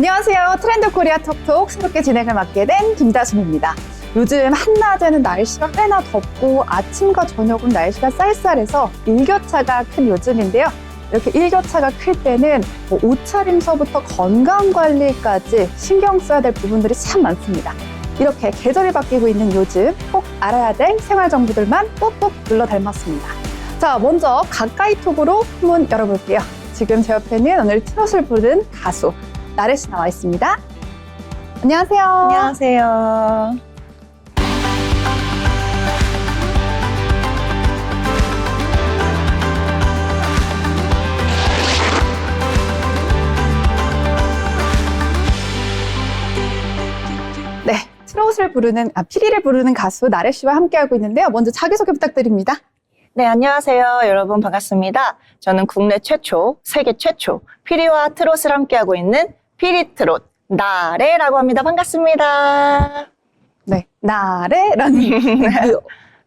안녕하세요. 트렌드 코리아 톡톡 새롭게 진행을 맡게 된 김다솜입니다. 요즘 한낮에는 날씨가 꽤나 덥고 아침과 저녁은 날씨가 쌀쌀해서 일교차가 큰 요즘인데요. 이렇게 일교차가 클 때는 옷차림서부터 건강관리까지 신경 써야 될 부분들이 참 많습니다. 이렇게 계절이 바뀌고 있는 요즘 꼭 알아야 될 생활정보들만 꾹꾹 눌러 닮았습니다. 자, 먼저 가까이 톡으로 문 열어볼게요. 지금 제 옆에는 오늘 트롯을 부르는 가수 나래 씨 나와 있습니다. 안녕하세요. 안녕하세요. 네, 트롯을 부르는, 피리를 부르는 가수 나래 씨와 함께하고 있는데요. 먼저 자기소개 부탁드립니다. 네, 안녕하세요. 여러분 반갑습니다. 저는 국내 최초, 세계 최초 피리와 트롯을 함께하고 있는 피리트롯 나래라고 합니다. 반갑습니다. 네, 나래라는 그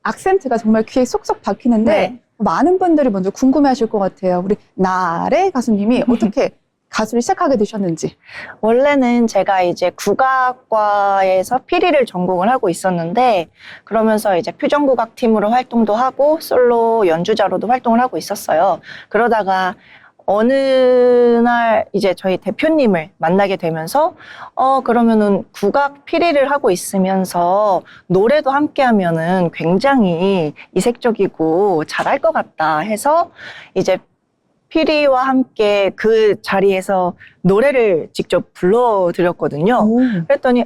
악센트가 정말 귀에 쏙쏙 박히는데 네. 많은 분들이 먼저 궁금해하실 것 같아요. 우리 나래 가수님이 어떻게 가수를 시작하게 되셨는지. 원래는 제가 이제 국악과에서 피리를 전공을 하고 있었는데 그러면서 이제 퓨전국악 팀으로 활동도 하고 솔로 연주자로도 활동을 하고 있었어요. 그러다가 어느 날 이제 저희 대표님을 만나게 되면서 그러면은 국악 피리를 하고 있으면서 노래도 함께 하면은 굉장히 이색적이고 잘할 것 같다 해서 이제 피리와 함께 그 자리에서 노래를 직접 불러드렸거든요. 오. 그랬더니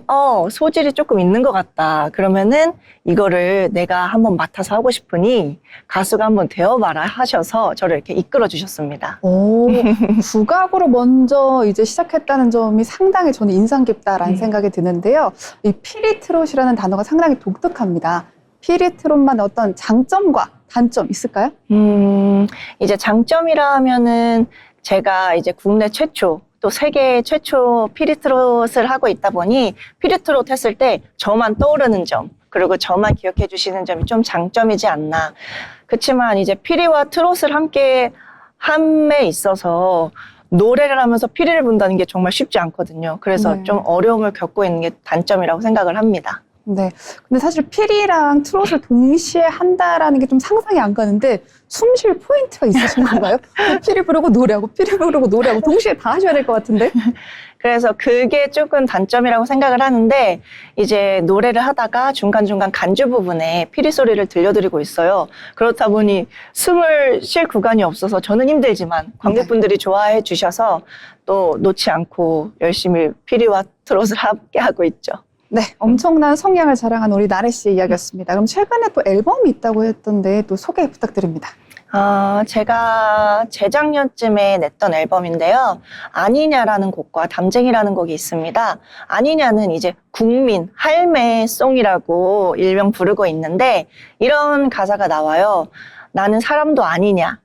소질이 조금 있는 것 같다. 그러면은 이거를 내가 한번 맡아서 하고 싶으니 가수가 한번 되어봐라 하셔서 저를 이렇게 이끌어 주셨습니다. 오, 국악으로 먼저 이제 시작했다는 점이 상당히 저는 인상 깊다라는 생각이 드는데요. 이 피리트롯이라는 단어가 상당히 독특합니다. 피리트롯만의 어떤 장점과 단점 있을까요? 이제 장점이라 하면은 제가 이제 국내 최초 또 세계 최초 피리트롯을 하고 있다 보니 피리트롯 했을 때 저만 떠오르는 점 그리고 저만 기억해 주시는 점이 좀 장점이지 않나. 그렇지만 이제 피리와 트롯을 함께 함에 있어서 노래를 하면서 피리를 분다는 게 정말 쉽지 않거든요. 그래서 네. 좀 어려움을 겪고 있는 게 단점이라고 생각을 합니다. 네. 근데 사실 피리랑 트롯을 동시에 한다라는 게 좀 상상이 안 가는데 숨 쉴 포인트가 있으신 건가요? 피리 부르고 노래하고 피리 부르고 노래하고 동시에 다 하셔야 될 것 같은데. 그래서 그게 조금 단점이라고 생각을 하는데 이제 노래를 하다가 중간중간 간주 부분에 피리 소리를 들려드리고 있어요. 그렇다 보니 숨을 쉴 구간이 없어서 저는 힘들지만 관객분들이 좋아해 주셔서 또 놓지 않고 열심히 피리와 트롯을 함께 하고 있죠. 네, 엄청난 성량을 자랑한 우리 나래 씨의 이야기였습니다. 그럼 최근에 또 앨범이 있다고 했던데 또 소개 부탁드립니다. 제가 재작년쯤에 냈던 앨범인데요. 아니냐라는 곡과 담쟁이라는 곡이 있습니다. 아니냐는 이제 국민 할매송이라고 일명 부르고 있는데 이런 가사가 나와요. 나는 사람도 아니냐,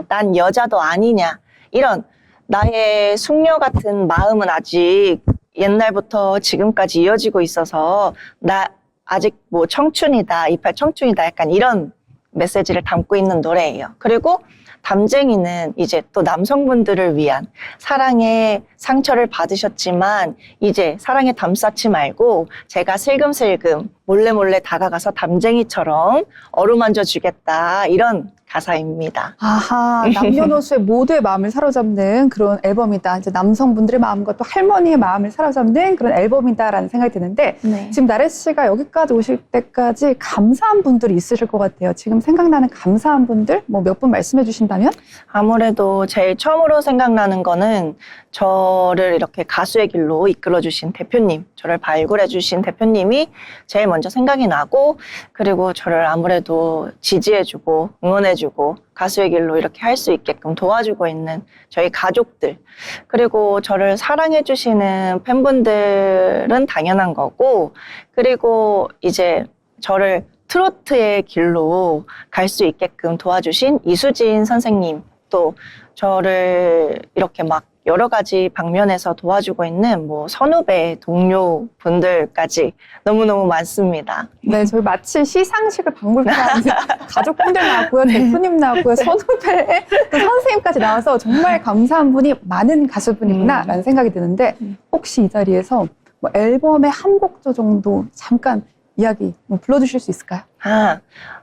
난 여자도 아니냐, 이런 나의 숙녀 같은 마음은 아직 옛날부터 지금까지 이어지고 있어서 나 아직 뭐 청춘이다, 이팔 청춘이다, 약간 이런 메시지를 담고 있는 노래예요. 그리고 담쟁이는 이제 또 남성분들을 위한 사랑의 상처를 받으셨지만 이제 사랑에 담쌓지 말고 제가 슬금슬금 몰래 다가가서 담쟁이처럼 어루만져 주겠다, 이런 가사입니다. 아하, 남녀노소의 모두의 마음을 사로잡는 그런 앨범이다. 이제 남성분들의 마음과 또 할머니의 마음을 사로잡는 그런 앨범이다라는 생각이 드는데 네. 지금 나래 씨가 여기까지 오실 때까지 감사한 분들이 있으실 것 같아요. 지금 생각나는 감사한 분들 뭐 몇 분 말씀해 주신다면? 아무래도 제일 처음으로 생각나는 거는 저를 이렇게 가수의 길로 이끌어주신 대표님, 저를 발굴해주신 대표님이 제일 먼저 생각이 나고, 그리고 저를 아무래도 지지해주고 응원해주고 가수의 길로 이렇게 할 수 있게끔 도와주고 있는 저희 가족들, 그리고 저를 사랑해주시는 팬분들은 당연한 거고, 그리고 이제 저를 트로트의 길로 갈 수 있게끔 도와주신 이수진 선생님, 또 저를 이렇게 막 여러 가지 방면에서 도와주고 있는 뭐 선후배 동료분들까지 너무너무 많습니다. 네, 저희 마치 시상식을 방불케하는 가족분들 나왔고요, 대표님 나왔고요, 선후배, 또 선생님까지 나와서 정말 감사한 분이 많은 가수분이구나라는 생각이 드는데 혹시 이 자리에서 뭐 앨범의 한 곡조 정도 잠깐 이야기 뭐 불러주실 수 있을까요?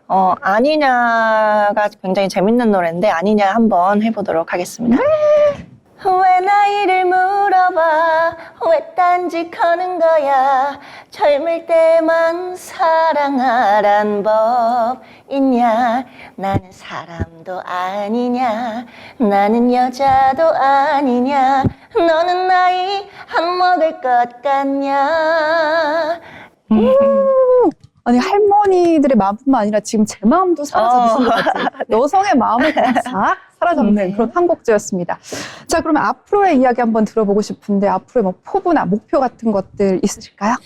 아니냐가 굉장히 재밌는 노래인데 아니냐 한번 해보도록 하겠습니다. 왜 나이를 물어봐 왜 딴짓하는 거야 젊을 때만 사랑하란 법 있냐 나는 사람도 아니냐 나는 여자도 아니냐 너는 나이 안 먹을 것 같냐 아니 할머니들의 마음뿐만 아니라 지금 제 마음도 사라져 무슨 것 같아요. 여성의 마음을 그냥 싹 사라졌는 그런 한 곡조였습니다. 자, 그러면 앞으로의 이야기 한번 들어보고 싶은데 앞으로의 뭐 포부나 목표 같은 것들 있으실까요?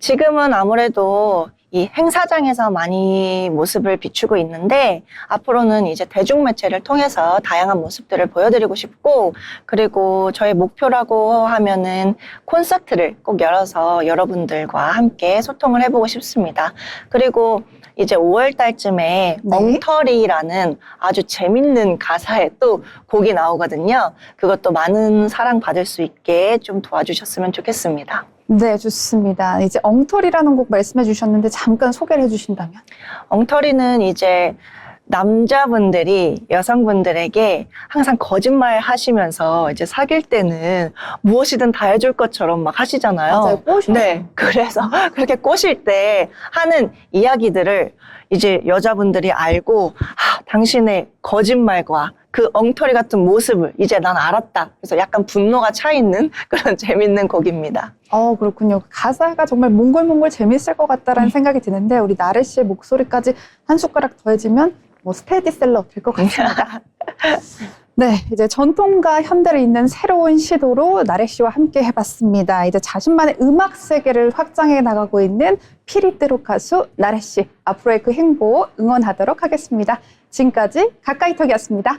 지금은 아무래도 이 행사장에서 많이 모습을 비추고 있는데 앞으로는 이제 대중매체를 통해서 다양한 모습들을 보여드리고 싶고 그리고 저의 목표라고 하면은 콘서트를 꼭 열어서 여러분들과 함께 소통을 해보고 싶습니다. 그리고 이제 5월 달쯤에 네. 엉터리라는 아주 재밌는 가사의 또 곡이 나오거든요. 그것도 많은 사랑 받을 수 있게 좀 도와주셨으면 좋겠습니다. 네, 좋습니다. 이제 엉터리라는 곡 말씀해 주셨는데 잠깐 소개를 해주신다면? 엉터리는 이제 남자분들이 여성분들에게 항상 거짓말 하시면서 이제 사귈 때는 무엇이든 다 해줄 것처럼 막 하시잖아요. 맞아요, 꼬시죠. 네. 그래서 그렇게 꼬실 때 하는 이야기들을 이제 여자분들이 알고 당신의 거짓말과 그 엉터리 같은 모습을 이제 난 알았다. 그래서 약간 분노가 차 있는 그런 재밌는 곡입니다. 그렇군요. 가사가 정말 몽골몽골 재밌을 것 같다라는 생각이 드는데 우리 나래 씨의 목소리까지 한 숟가락 더해지면 뭐 스테디셀러 될 것 같습니다. 네, 이제 전통과 현대를 잇는 새로운 시도로 나래 씨와 함께 해봤습니다. 이제 자신만의 음악 세계를 확장해 나가고 있는 피리뜨록 가수 나래 씨. 앞으로의 그 행보 응원하도록 하겠습니다. 지금까지 가까이턱이었습니다.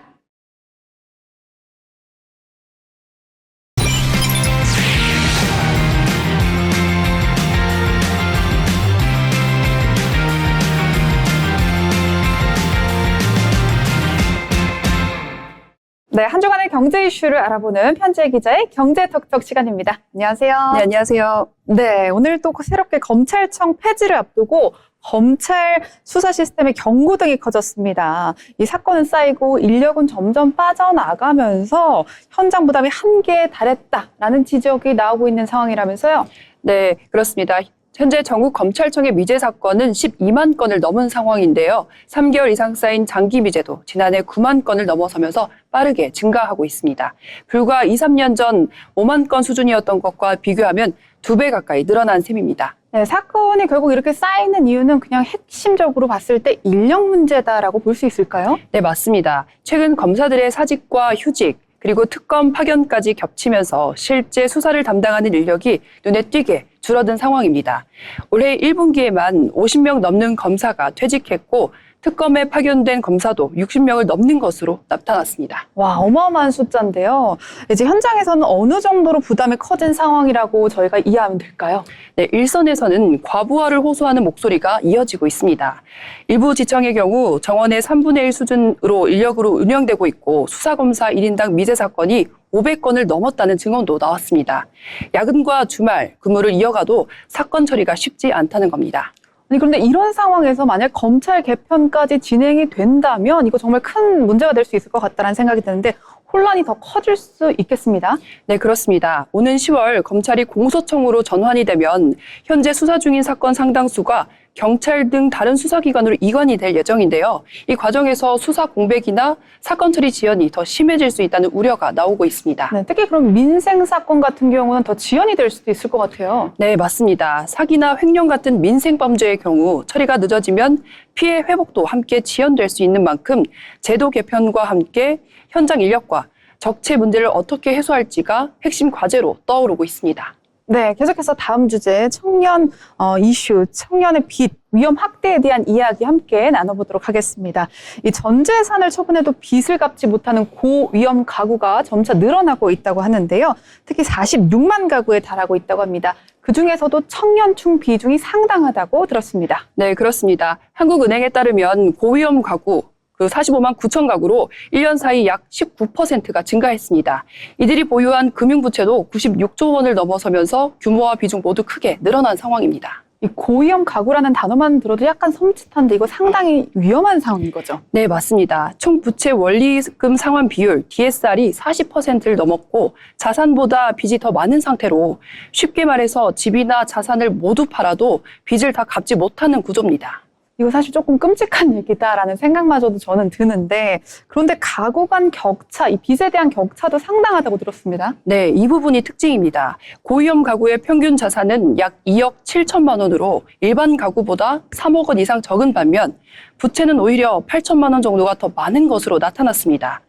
네, 한 주간의 경제 이슈를 알아보는 편지의 기자의 경제톡톡 시간입니다. 안녕하세요. 네, 안녕하세요. 네, 오늘 또 새롭게 검찰청 폐지를 앞두고 검찰 수사 시스템의 경고등이 커졌습니다. 이 사건은 쌓이고 인력은 점점 빠져나가면서 현장 부담이 한계에 달했다라는 지적이 나오고 있는 상황이라면서요. 네, 그렇습니다. 현재 전국 검찰청의 미제 사건은 12만 건을 넘은 상황인데요. 3개월 이상 쌓인 장기 미제도 지난해 9만 건을 넘어서면서 빠르게 증가하고 있습니다. 불과 2, 3년 전 5만 건 수준이었던 것과 비교하면 2배 가까이 늘어난 셈입니다. 네, 사건이 결국 이렇게 쌓이는 이유는 그냥 핵심적으로 봤을 때 인력 문제다라고 볼 수 있을까요? 네, 맞습니다. 최근 검사들의 사직과 휴직, 그리고 특검 파견까지 겹치면서 실제 수사를 담당하는 인력이 눈에 띄게 줄어든 상황입니다. 올해 1분기에만 50명 넘는 검사가 퇴직했고 특검에 파견된 검사도 60명을 넘는 것으로 나타났습니다. 와, 어마어마한 숫자인데요. 이제 현장에서는 어느 정도로 부담이 커진 상황이라고 저희가 이해하면 될까요? 네, 일선에서는 과부하를 호소하는 목소리가 이어지고 있습니다. 일부 지청의 경우 정원의 3분의 1 수준으로 인력으로 운영되고 있고 수사검사 1인당 미제 사건이 500건을 넘었다는 증언도 나왔습니다. 야근과 주말, 근무를 이어가도 사건 처리가 쉽지 않다는 겁니다. 아니, 그런데 이런 상황에서 만약 검찰 개편까지 진행이 된다면 이거 정말 큰 문제가 될 수 있을 것 같다는 생각이 드는데 혼란이 더 커질 수 있겠습니다. 네, 그렇습니다. 오는 10월 검찰이 공소청으로 전환이 되면 현재 수사 중인 사건 상당수가 경찰 등 다른 수사기관으로 이관이 될 예정인데요. 이 과정에서 수사 공백이나 사건 처리 지연이 더 심해질 수 있다는 우려가 나오고 있습니다. 네, 특히 그럼 민생 사건 같은 경우는 더 지연이 될 수도 있을 것 같아요. 네, 맞습니다. 사기나 횡령 같은 민생 범죄의 경우 처리가 늦어지면 피해 회복도 함께 지연될 수 있는 만큼 제도 개편과 함께 현장 인력과 적체 문제를 어떻게 해소할지가 핵심 과제로 떠오르고 있습니다. 네, 계속해서 다음 주제 청년 이슈, 청년의 빚, 위험 확대에 대한 이야기 함께 나눠보도록 하겠습니다. 이 전 재산을 처분해도 빚을 갚지 못하는 고위험 가구가 점차 늘어나고 있다고 하는데요. 특히 46만 가구에 달하고 있다고 합니다. 그중에서도 청년층 비중이 상당하다고 들었습니다. 네, 그렇습니다. 한국은행에 따르면 고위험 가구 45만 9천 가구로 1년 사이 약 19%가 증가했습니다. 이들이 보유한 금융부채도 96조 원을 넘어서면서 규모와 비중 모두 크게 늘어난 상황입니다. 이 고위험 가구라는 단어만 들어도 약간 섬찟한데 이거 상당히 위험한 상황인 거죠? 네, 맞습니다. 총 부채 원리금 상환 비율 DSR이 40%를 넘었고 자산보다 빚이 더 많은 상태로 쉽게 말해서 집이나 자산을 모두 팔아도 빚을 다 갚지 못하는 구조입니다. 이거 사실 조금 끔찍한 얘기다라는 생각마저도 저는 드는데 그런데 가구 간 격차, 이 빚에 대한 격차도 상당하다고 들었습니다. 네, 이 부분이 특징입니다. 고위험 가구의 평균 자산은 약 2억 7천만 원으로 일반 가구보다 3억 원 이상 적은 반면 부채는 오히려 8천만 원 정도가 더 많은 것으로 나타났습니다.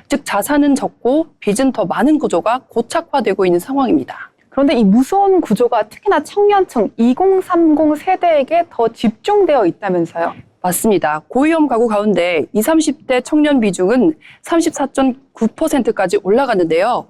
즉 자산은 적고 빚은 더 많은 구조가 고착화되고 있는 상황입니다. 그런데 이 무서운 구조가 특히나 청년층 2030 세대에게 더 집중되어 있다면서요? 맞습니다. 고위험 가구 가운데 20, 30대 청년 비중은 34.9%까지 올라갔는데요.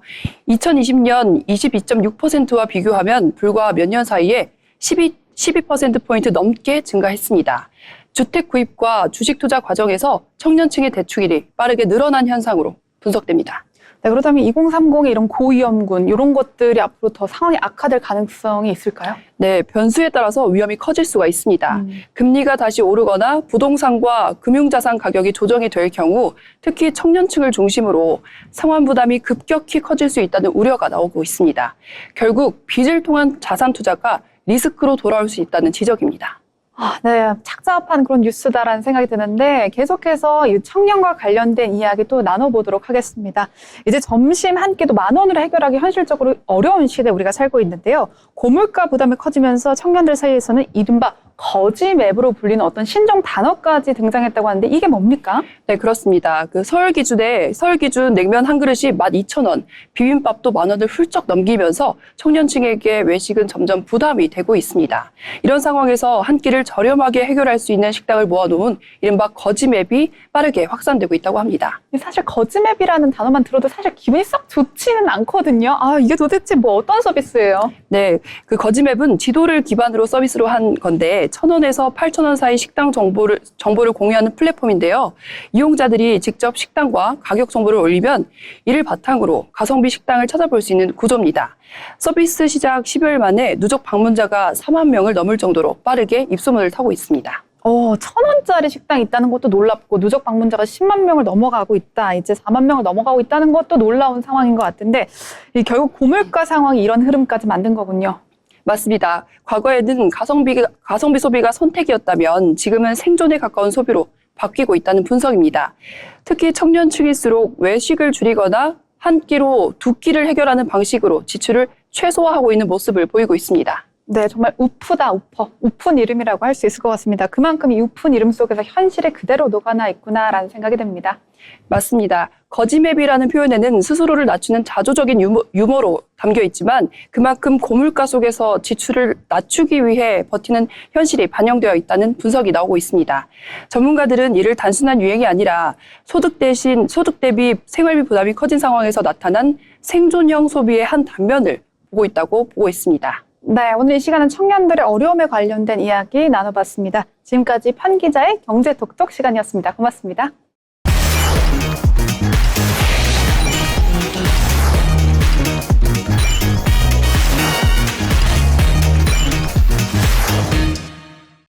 2020년 22.6%와 비교하면 불과 몇 년 사이에 12%포인트 넘게 증가했습니다. 주택 구입과 주식 투자 과정에서 청년층의 대출이 빠르게 늘어난 현상으로 분석됩니다. 네, 그렇다면 2030의 이런 고위험군 이런 것들이 앞으로 더 상황이 악화될 가능성이 있을까요? 네, 변수에 따라서 위험이 커질 수가 있습니다. 금리가 다시 오르거나 부동산과 금융자산 가격이 조정이 될 경우 특히 청년층을 중심으로 상환 부담이 급격히 커질 수 있다는 우려가 나오고 있습니다. 결국 빚을 통한 자산 투자가 리스크로 돌아올 수 있다는 지적입니다. 네, 착잡한 그런 뉴스다라는 생각이 드는데 계속해서 이 청년과 관련된 이야기 또 나눠보도록 하겠습니다. 이제 점심 한 끼도 10,000원으로 해결하기 현실적으로 어려운 시대에 우리가 살고 있는데요. 고물가 부담이 커지면서 청년들 사이에서는 이른바 거지 맵으로 불리는 어떤 신종 단어까지 등장했다고 하는데 이게 뭡니까? 네, 그렇습니다. 서울 기준 냉면 한 그릇이 12,000원, 비빔밥도 10,000원을 훌쩍 넘기면서 청년층에게 외식은 점점 부담이 되고 있습니다. 이런 상황에서 한 끼를 저렴하게 해결할 수 있는 식당을 모아놓은 이른바 거지맵이 빠르게 확산되고 있다고 합니다. 사실 거지맵이라는 단어만 들어도 사실 기분이 썩 좋지는 않거든요. 이게 도대체 뭐 어떤 서비스예요? 네, 거지맵은 지도를 기반으로 서비스로 한 건데 1,000원에서 8,000원 사이 식당 정보를 공유하는 플랫폼인데요. 이용자들이 직접 식당과 가격 정보를 올리면 이를 바탕으로 가성비 식당을 찾아볼 수 있는 구조입니다. 서비스 시작 10여일 만에 누적 방문자가 4만 명을 넘을 정도로 빠르게 입소문을 타고 있습니다. 1,000원짜리 식당이 있다는 것도 놀랍고 누적 방문자가 10만 명을 넘어가고 있다. 이제 4만 명을 넘어가고 있다는 것도 놀라운 상황인 것 같은데 결국 고물가 상황이 이런 흐름까지 만든 거군요. 맞습니다. 과거에는 가성비 소비가 선택이었다면 지금은 생존에 가까운 소비로 바뀌고 있다는 분석입니다. 특히 청년층일수록 외식을 줄이거나 한 끼로 두 끼를 해결하는 방식으로 지출을 최소화하고 있는 모습을 보이고 있습니다. 네, 정말 우프다, 우픈 이름이라고 할 수 있을 것 같습니다. 그만큼 이 우픈 이름 속에서 현실이 그대로 녹아나 있구나라는 생각이 듭니다. 맞습니다. 거지맵이라는 표현에는 스스로를 낮추는 자조적인 유머로 담겨 있지만 그만큼 고물가 속에서 지출을 낮추기 위해 버티는 현실이 반영되어 있다는 분석이 나오고 있습니다. 전문가들은 이를 단순한 유행이 아니라 소득 대비 생활비 부담이 커진 상황에서 나타난 생존형 소비의 한 단면을 보고 있습니다. 네, 오늘 이 시간은 청년들의 어려움에 관련된 이야기 나눠봤습니다. 지금까지 판 기자의 경제 톡톡 시간이었습니다. 고맙습니다.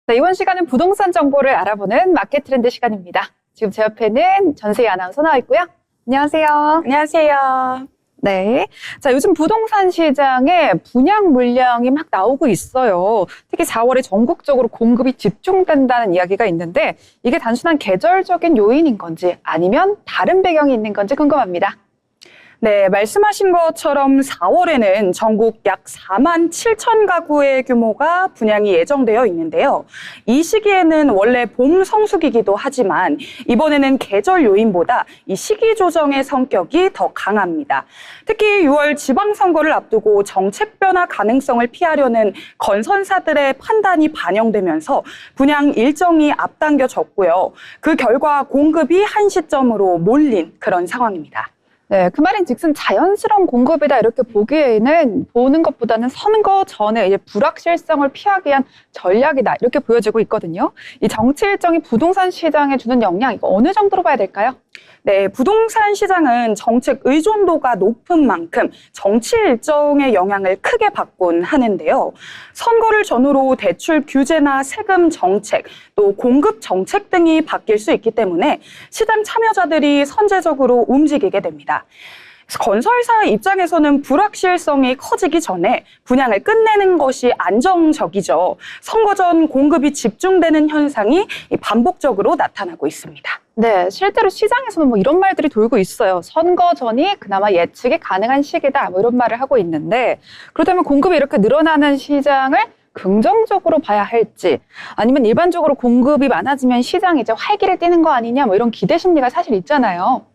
네, 이번 시간은 부동산 정보를 알아보는 마켓 트렌드 시간입니다. 지금 제 옆에는 전세희 아나운서 나와 있고요. 안녕하세요. 안녕하세요. 네. 자, 요즘 부동산 시장에 분양 물량이 막 나오고 있어요. 특히 4월에 전국적으로 공급이 집중된다는 이야기가 있는데 이게 단순한 계절적인 요인인 건지 아니면 다른 배경이 있는 건지 궁금합니다. 네, 말씀하신 것처럼 4월에는 전국 약 4만 7천 가구의 규모가 분양이 예정되어 있는데요. 이 시기에는 원래 봄 성수기이기도 하지만 이번에는 계절 요인보다 이 시기 조정의 성격이 더 강합니다. 특히 6월 지방선거를 앞두고 정책 변화 가능성을 피하려는 건설사들의 판단이 반영되면서 분양 일정이 앞당겨졌고요. 그 결과 공급이 한 시점으로 몰린 그런 상황입니다. 네, 그 말인즉슨 자연스러운 공급이다 이렇게 보기에는 보는 것보다는 선거 전에 이제 불확실성을 피하기 위한 전략이다 이렇게 보여지고 있거든요. 이 정치 일정이 부동산 시장에 주는 영향 이거 어느 정도로 봐야 될까요? 네, 부동산 시장은 정책 의존도가 높은 만큼 정치 일정의 영향을 크게 받곤 하는데요. 선거를 전후로 대출 규제나 세금 정책, 또 공급 정책 등이 바뀔 수 있기 때문에 시장 참여자들이 선제적으로 움직이게 됩니다. 건설사 입장에서는 불확실성이 커지기 전에 분양을 끝내는 것이 안정적이죠. 선거 전 공급이 집중되는 현상이 반복적으로 나타나고 있습니다. 네, 실제로 시장에서는 뭐 이런 말들이 돌고 있어요. 선거 전이 그나마 예측이 가능한 시기다 뭐 이런 말을 하고 있는데 그렇다면 공급이 이렇게 늘어나는 시장을 긍정적으로 봐야 할지 아니면 일반적으로 공급이 많아지면 시장이 이제 활기를 띠는 거 아니냐 뭐 이런 기대 심리가 사실 있잖아요.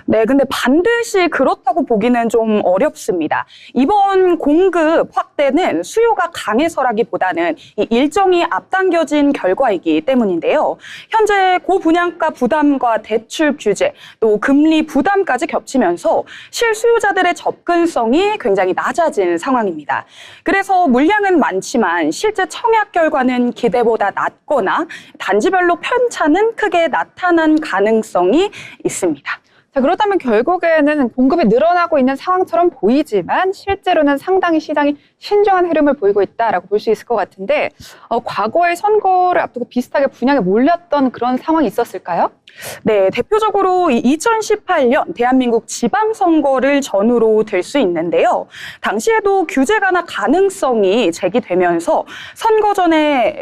네, 근데 반드시 그렇다고 보기는 좀 어렵습니다. 이번 공급 확대는 수요가 강해서라기보다는 이 일정이 앞당겨진 결과이기 때문인데요. 현재 고분양가 부담과 대출 규제, 또 금리 부담까지 겹치면서 실수요자들의 접근성이 굉장히 낮아진 상황입니다. 그래서 물량은 많지만 실제 청약 결과는 기대보다 낮거나 단지별로 편차는 크게 나타난 가능성이 있습니다. 자, 그렇다면 결국에는 공급이 늘어나고 있는 상황처럼 보이지만 실제로는 상당히 시장이 신중한 흐름을 보이고 있다라고 볼 수 있을 것 같은데 과거의 선거를 앞두고 비슷하게 분양에 몰렸던 그런 상황이 있었을까요? 네, 대표적으로 2018년 대한민국 지방선거를 전후로 들 수 있는데요. 당시에도 규제 완화 가능성이 제기되면서 선거 전에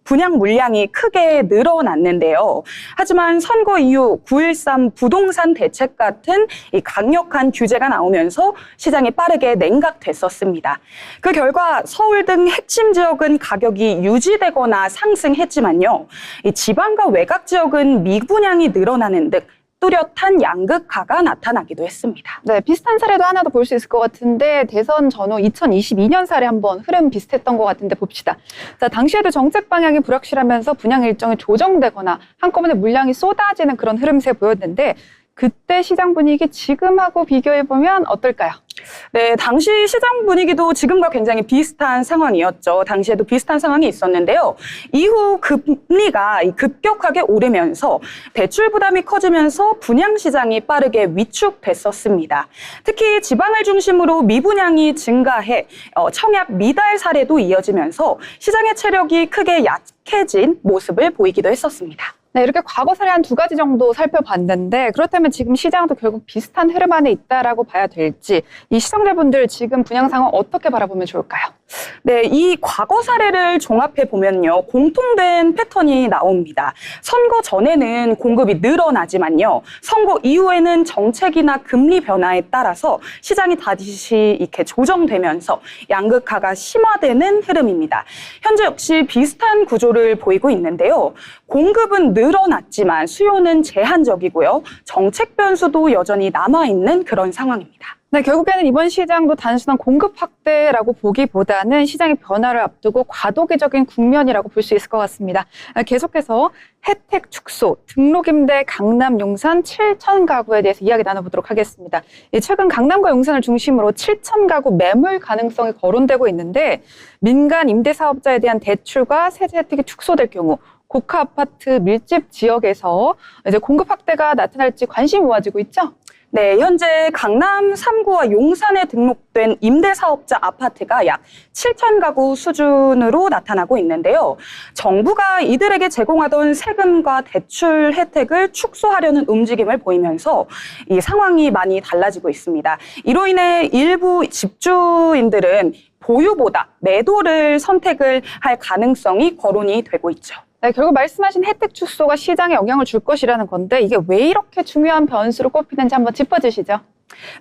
분양 물량이 크게 늘어났는데요. 하지만 선거 이후 9.13 부동산 대책 같은 이 강력한 규제가 나오면서 시장이 빠르게 냉각됐었습니다. 그 결과 서울 등 핵심 지역은 가격이 유지되거나 상승했지만요. 이 지방과 외곽 지역은 미분양이 늘어나는 등 뚜렷한 양극화가 나타나기도 했습니다. 네, 비슷한 사례도 하나 더 볼 수 있을 것 같은데 대선 전후 2022년 사례 한번 흐름 비슷했던 것 같은데 봅시다. 자, 당시에도 정책 방향이 불확실하면서 분양 일정이 조정되거나 한꺼번에 물량이 쏟아지는 그런 흐름세 보였는데 그때 시장 분위기 지금하고 비교해보면 어떨까요? 네, 당시 시장 분위기도 지금과 굉장히 비슷한 상황이었죠. 당시에도 비슷한 상황이 있었는데요. 이후 금리가 급격하게 오르면서 대출 부담이 커지면서 분양 시장이 빠르게 위축됐었습니다. 특히 지방을 중심으로 미분양이 증가해 청약 미달 사례도 이어지면서 시장의 체력이 크게 약해진 모습을 보이기도 했었습니다. 네, 이렇게 과거 사례 한 두 가지 정도 살펴봤는데 그렇다면 지금 시장도 결국 비슷한 흐름 안에 있다라고 봐야 될지 이 시청자분들 지금 분양 상황 어떻게 바라보면 좋을까요? 네, 이 과거 사례를 종합해 보면요. 공통된 패턴이 나옵니다. 선거 전에는 공급이 늘어나지만요. 선거 이후에는 정책이나 금리 변화에 따라서 시장이 다시 이렇게 조정되면서 양극화가 심화되는 흐름입니다. 현재 역시 비슷한 구조를 보이고 있는데요. 공급은 늘어났지만 수요는 제한적이고요. 정책 변수도 여전히 남아있는 그런 상황입니다. 네, 결국에는 이번 시장도 단순한 공급 확대라고 보기보다는 시장의 변화를 앞두고 과도기적인 국면이라고 볼 수 있을 것 같습니다. 계속해서 혜택 축소, 등록임대 강남, 용산 7천 가구에 대해서 이야기 나눠보도록 하겠습니다. 최근 강남과 용산을 중심으로 7천 가구 매물 가능성이 거론되고 있는데 민간 임대사업자에 대한 대출과 세제 혜택이 축소될 경우 고가 아파트 밀집 지역에서 이제 공급 확대가 나타날지 관심이 모아지고 있죠? 네, 현재 강남 3구와 용산에 등록된 임대사업자 아파트가 약 7천 가구 수준으로 나타나고 있는데요. 정부가 이들에게 제공하던 세금과 대출 혜택을 축소하려는 움직임을 보이면서 이 상황이 많이 달라지고 있습니다. 이로 인해 일부 집주인들은 보유보다 매도를 선택을 할 가능성이 거론이 되고 있죠. 네, 결국 말씀하신 혜택 축소가 시장에 영향을 줄 것이라는 건데 이게 왜 이렇게 중요한 변수로 꼽히는지 한번 짚어주시죠.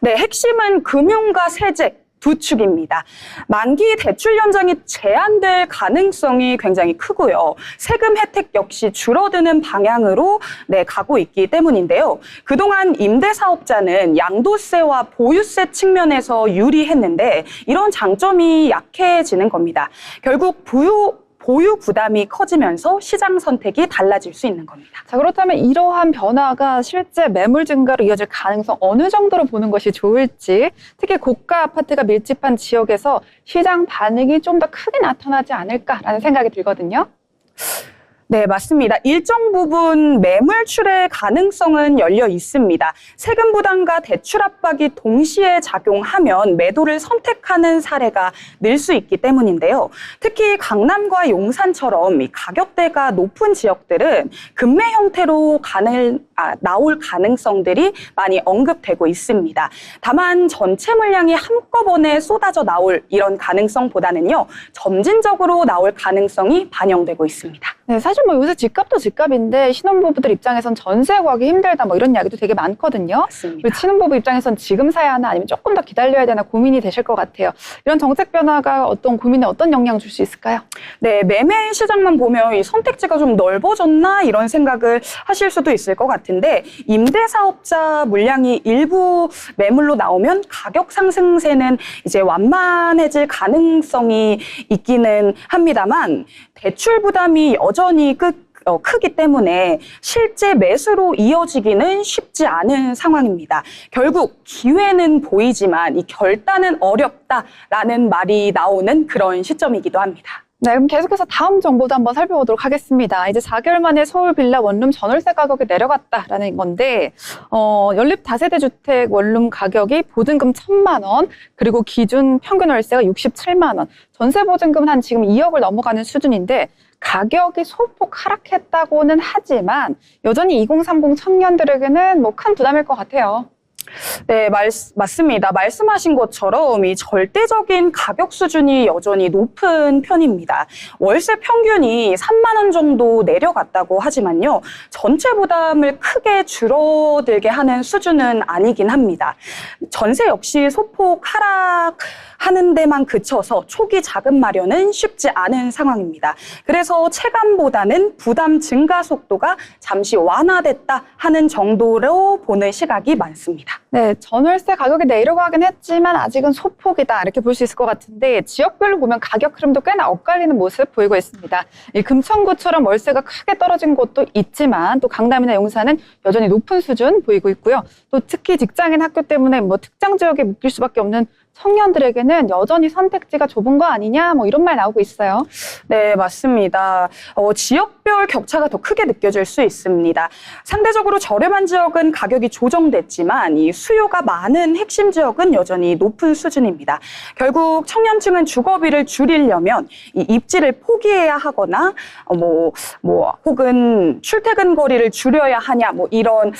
네, 핵심은 금융과 세제 두 축입니다. 만기 대출 연장이 제한될 가능성이 굉장히 크고요. 세금 혜택 역시 줄어드는 방향으로 가고 있기 때문인데요. 그동안 임대사업자는 양도세와 보유세 측면에서 유리했는데 이런 장점이 약해지는 겁니다. 결국 보유 부담이 커지면서 시장 선택이 달라질 수 있는 겁니다. 자, 그렇다면 이러한 변화가 실제 매물 증가로 이어질 가능성 어느 정도로 보는 것이 좋을지, 특히 고가 아파트가 밀집한 지역에서 시장 반응이 좀 더 크게 나타나지 않을까라는 생각이 들거든요. 네, 맞습니다. 일정 부분 매물출의 가능성은 열려 있습니다. 세금 부담과 대출 압박이 동시에 작용하면 매도를 선택하는 사례가 늘 수 있기 때문인데요. 특히 강남과 용산처럼 이 가격대가 높은 지역들은 급매 형태로 나올 가능성들이 많이 언급되고 있습니다. 다만 전체 물량이 한꺼번에 쏟아져 나올 이런 가능성보다는요, 점진적으로 나올 가능성이 반영되고 있습니다. 네, 사실 뭐 요새 집값도 집값인데 신혼부부들 입장에선 전세 구하기 힘들다 뭐 이런 이야기도 되게 많거든요. 맞습니다. 우리 신혼부부 입장에선 지금 사야 하나 아니면 조금 더 기다려야 되나 고민이 되실 것 같아요. 이런 정책 변화가 어떤 고민에 어떤 영향을 줄 수 있을까요? 네, 매매 시장만 보면 이 선택지가 좀 넓어졌나 이런 생각을 하실 수도 있을 것 같은데 임대사업자 물량이 일부 매물로 나오면 가격 상승세는 이제 완만해질 가능성이 있기는 합니다만 대출 부담이 여전히 크기 때문에 실제 매수로 이어지기는 쉽지 않은 상황입니다. 결국 기회는 보이지만 이 결단은 어렵다라는 말이 나오는 그런 시점이기도 합니다. 네, 그럼 계속해서 다음 정보도 한번 살펴보도록 하겠습니다. 이제 4개월 만에 서울 빌라 원룸 전월세 가격이 내려갔다라는 건데, 연립 다세대 주택 원룸 가격이 보증금 1,000만 원, 그리고 기준 평균 월세가 67만 원, 전세 보증금은 한 지금 2억을 넘어가는 수준인데, 가격이 소폭 하락했다고는 하지만 여전히 2030 청년들에게는 뭐 큰 부담일 것 같아요. 네, 맞습니다. 말씀하신 것처럼 이 절대적인 가격 수준이 여전히 높은 편입니다. 월세 평균이 3만 원 정도 내려갔다고 하지만요. 전체 부담을 크게 줄어들게 하는 수준은 아니긴 합니다. 전세 역시 소폭 하락하는 데만 그쳐서 초기 자금 마련은 쉽지 않은 상황입니다. 그래서 체감보다는 부담 증가 속도가 잠시 완화됐다 하는 정도로 보는 시각이 많습니다. 네, 전월세 가격이 내려가긴 했지만 아직은 소폭이다 이렇게 볼 수 있을 것 같은데 지역별로 보면 가격 흐름도 꽤나 엇갈리는 모습 보이고 있습니다. 이 금천구처럼 월세가 크게 떨어진 곳도 있지만 또 강남이나 용산은 여전히 높은 수준 보이고 있고요. 또 특히 직장인 학교 때문에 뭐 특정 지역에 묶일 수밖에 없는 청년들에게는 여전히 선택지가 좁은 거 아니냐 뭐 이런 말 나오고 있어요. 네, 맞습니다. 지역별 격차가 더 크게 느껴질 수 있습니다. 상대적으로 저렴한 지역은 가격이 조정됐지만 이 수요가 많은 핵심 지역은 여전히 높은 수준입니다. 결국 청년층은 주거비를 줄이려면 이 입지를 포기해야 하거나 혹은 출퇴근 거리를 줄여야 하냐 뭐 이런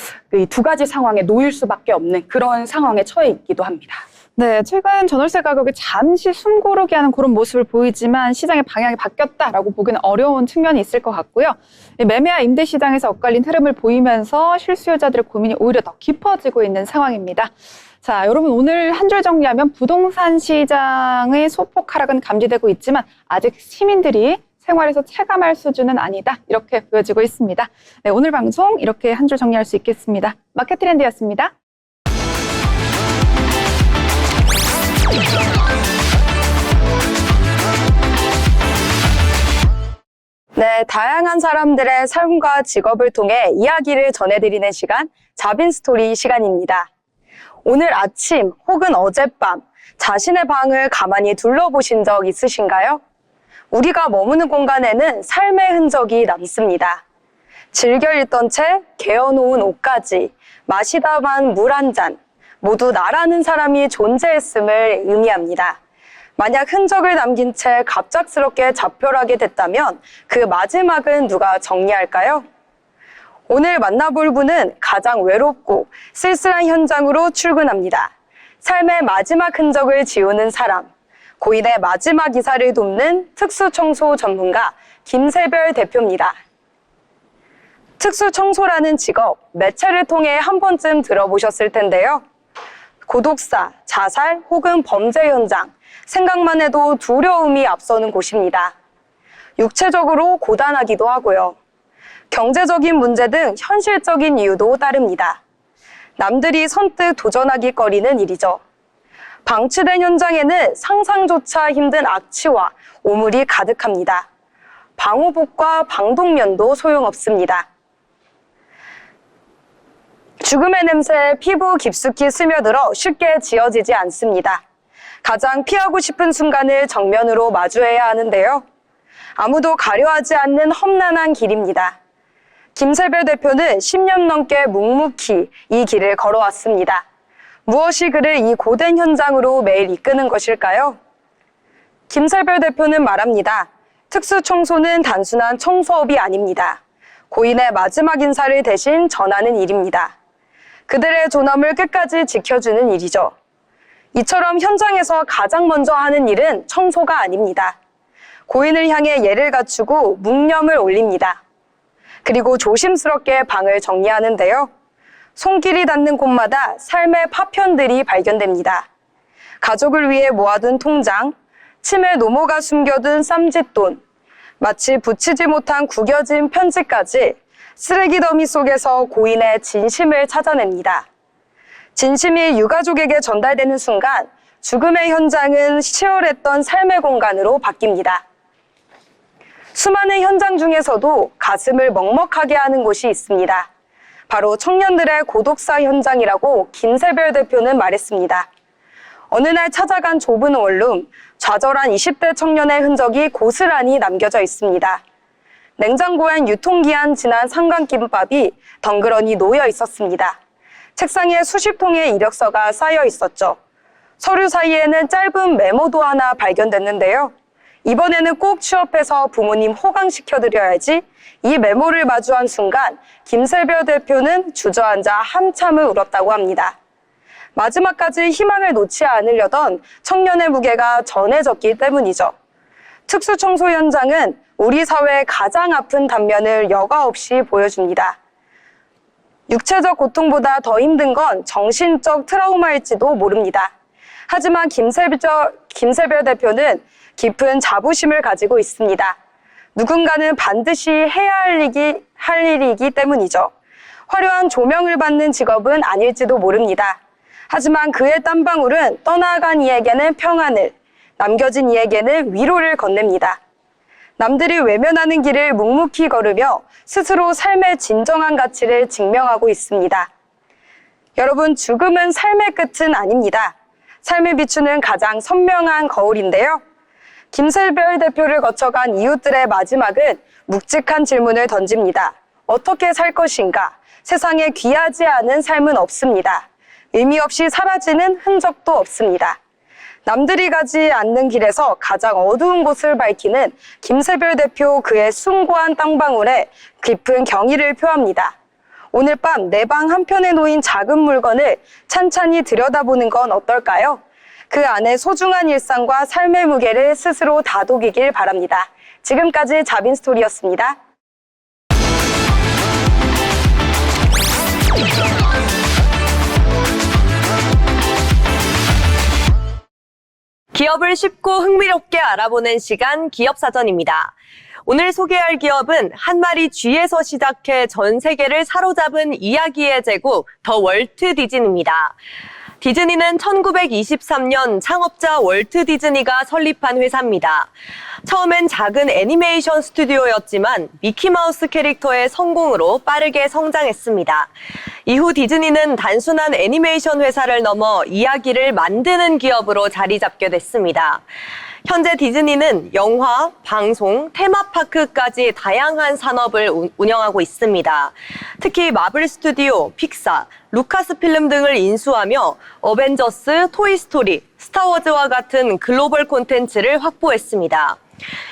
두 가지 상황에 놓일 수밖에 없는 그런 상황에 처해 있기도 합니다. 네, 최근 전월세 가격이 잠시 숨고르게 하는 그런 모습을 보이지만 시장의 방향이 바뀌었다라고 보기는 어려운 측면이 있을 것 같고요. 매매와 임대 시장에서 엇갈린 흐름을 보이면서 실수요자들의 고민이 오히려 더 깊어지고 있는 상황입니다. 자, 여러분 오늘 한 줄 정리하면 부동산 시장의 소폭 하락은 감지되고 있지만 아직 시민들이 생활에서 체감할 수준은 아니다. 이렇게 보여지고 있습니다. 네, 오늘 방송 이렇게 한 줄 정리할 수 있겠습니다. 마켓트렌드였습니다. 네, 다양한 사람들의 삶과 직업을 통해 이야기를 전해드리는 시간, 자빈스토리 시간입니다. 오늘 아침 혹은 어젯밤 자신의 방을 가만히 둘러보신 적 있으신가요? 우리가 머무는 공간에는 삶의 흔적이 남습니다. 즐겨 읽던 책, 개어놓은 옷까지, 마시다만 물 한 잔, 모두 나라는 사람이 존재했음을 의미합니다. 만약 흔적을 남긴 채 갑작스럽게 자멸하게 됐다면 그 마지막은 누가 정리할까요? 오늘 만나볼 분은 가장 외롭고 쓸쓸한 현장으로 출근합니다. 삶의 마지막 흔적을 지우는 사람, 고인의 마지막 이사를 돕는 특수청소 전문가 김세별 대표입니다. 특수청소라는 직업, 매체를 통해 한 번쯤 들어보셨을 텐데요. 고독사, 자살 혹은 범죄 현장, 생각만 해도 두려움이 앞서는 곳입니다. 육체적으로 고단하기도 하고요. 경제적인 문제 등 현실적인 이유도 따릅니다. 남들이 선뜻 도전하기 꺼리는 일이죠. 방치된 현장에는 상상조차 힘든 악취와 오물이 가득합니다. 방호복과 방독면도 소용없습니다. 죽음의 냄새에 피부 깊숙이 스며들어 쉽게 지워지지 않습니다. 가장 피하고 싶은 순간을 정면으로 마주해야 하는데요. 아무도 가려하지 않는 험난한 길입니다. 김세별 대표는 10년 넘게 묵묵히 이 길을 걸어왔습니다. 무엇이 그를 이 고된 현장으로 매일 이끄는 것일까요? 김세별 대표는 말합니다. 특수청소는 단순한 청소업이 아닙니다. 고인의 마지막 인사를 대신 전하는 일입니다. 그들의 존엄을 끝까지 지켜주는 일이죠. 이처럼 현장에서 가장 먼저 하는 일은 청소가 아닙니다. 고인을 향해 예를 갖추고 묵념을 올립니다. 그리고 조심스럽게 방을 정리하는데요. 손길이 닿는 곳마다 삶의 파편들이 발견됩니다. 가족을 위해 모아둔 통장, 침에 노모가 숨겨둔 쌈짓돈, 마치 붙이지 못한 구겨진 편지까지 쓰레기 더미 속에서 고인의 진심을 찾아냅니다. 진심이 유가족에게 전달되는 순간 죽음의 현장은 치열했던 삶의 공간으로 바뀝니다. 수많은 현장 중에서도 가슴을 먹먹하게 하는 곳이 있습니다. 바로 청년들의 고독사 현장이라고 김세별 대표는 말했습니다. 어느 날 찾아간 좁은 원룸, 좌절한 20대 청년의 흔적이 고스란히 남겨져 있습니다. 냉장고엔 유통기한 지난 삼각김밥이 덩그러니 놓여 있었습니다. 책상에 수십 통의 이력서가 쌓여 있었죠. 서류 사이에는 짧은 메모도 하나 발견됐는데요. 이번에는 꼭 취업해서 부모님 호강시켜드려야지. 이 메모를 마주한 순간 김세별 대표는 주저앉아 한참을 울었다고 합니다. 마지막까지 희망을 놓지 않으려던 청년의 무게가 전해졌기 때문이죠. 특수청소 현장은 우리 사회의 가장 아픈 단면을 여과 없이 보여줍니다. 육체적 고통보다 더 힘든 건 정신적 트라우마일지도 모릅니다. 하지만 김세별 대표는 깊은 자부심을 가지고 있습니다. 누군가는 반드시 해야 할 일이기 때문이죠. 화려한 조명을 받는 직업은 아닐지도 모릅니다. 하지만 그의 땀방울은 떠나간 이에게는 평안을, 남겨진 이에게는 위로를 건넵니다. 남들이 외면하는 길을 묵묵히 걸으며 스스로 삶의 진정한 가치를 증명하고 있습니다. 여러분, 죽음은 삶의 끝은 아닙니다. 삶을 비추는 가장 선명한 거울인데요. 김세별 대표를 거쳐간 이웃들의 마지막은 묵직한 질문을 던집니다. 어떻게 살 것인가? 세상에 귀하지 않은 삶은 없습니다. 의미 없이 사라지는 흔적도 없습니다. 남들이 가지 않는 길에서 가장 어두운 곳을 밝히는 김세별 대표, 그의 숭고한 땅방울에 깊은 경의를 표합니다. 오늘 밤 내 방 한편에 놓인 작은 물건을 찬찬히 들여다보는 건 어떨까요? 그 안에 소중한 일상과 삶의 무게를 스스로 다독이길 바랍니다. 지금까지 자빈스토리였습니다. 기업을 쉽고 흥미롭게 알아보는 시간, 기업사전입니다. 오늘 소개할 기업은 한 마리 쥐에서 시작해 전 세계를 사로잡은 이야기의 제국, 더 월트 디즈니입니다. 디즈니는 1923년 창업자 월트 디즈니가 설립한 회사입니다. 처음엔 작은 애니메이션 스튜디오였지만 미키마우스 캐릭터의 성공으로 빠르게 성장했습니다. 이후 디즈니는 단순한 애니메이션 회사를 넘어 이야기를 만드는 기업으로 자리 잡게 됐습니다. 현재 디즈니는 영화, 방송, 테마파크까지 다양한 산업을 운영하고 있습니다. 특히 마블 스튜디오, 픽사, 루카스필름 등을 인수하며 어벤져스, 토이스토리, 스타워즈와 같은 글로벌 콘텐츠를 확보했습니다.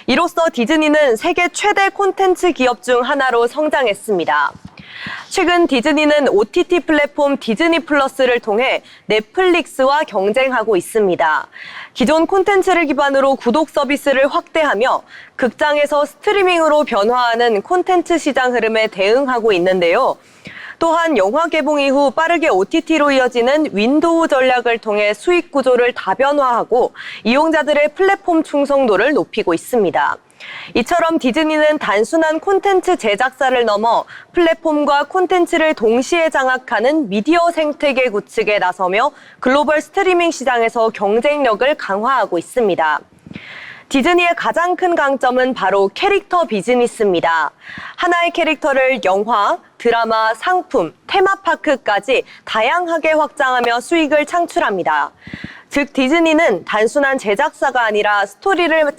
이로써 디즈니는 세계 최대 콘텐츠 기업 중 하나로 성장했습니다. 최근 디즈니는 OTT 플랫폼 디즈니 플러스를 통해 넷플릭스와 경쟁하고 있습니다. 기존 콘텐츠를 기반으로 구독 서비스를 확대하며 극장에서 스트리밍으로 변화하는 콘텐츠 시장 흐름에 대응하고 있는데요. 또한 영화 개봉 이후 빠르게 OTT로 이어지는 윈도우 전략을 통해 수익 구조를 다변화하고 이용자들의 플랫폼 충성도를 높이고 있습니다. 이처럼 디즈니는 단순한 콘텐츠 제작사를 넘어 플랫폼과 콘텐츠를 동시에 장악하는 미디어 생태계 구축에 나서며 글로벌 스트리밍 시장에서 경쟁력을 강화하고 있습니다. 디즈니의 가장 큰 강점은 바로 캐릭터 비즈니스입니다. 하나의 캐릭터를 영화, 드라마, 상품, 테마파크까지 다양하게 확장하며 수익을 창출합니다. 즉, 디즈니는 단순한 제작사가 아니라 스토리를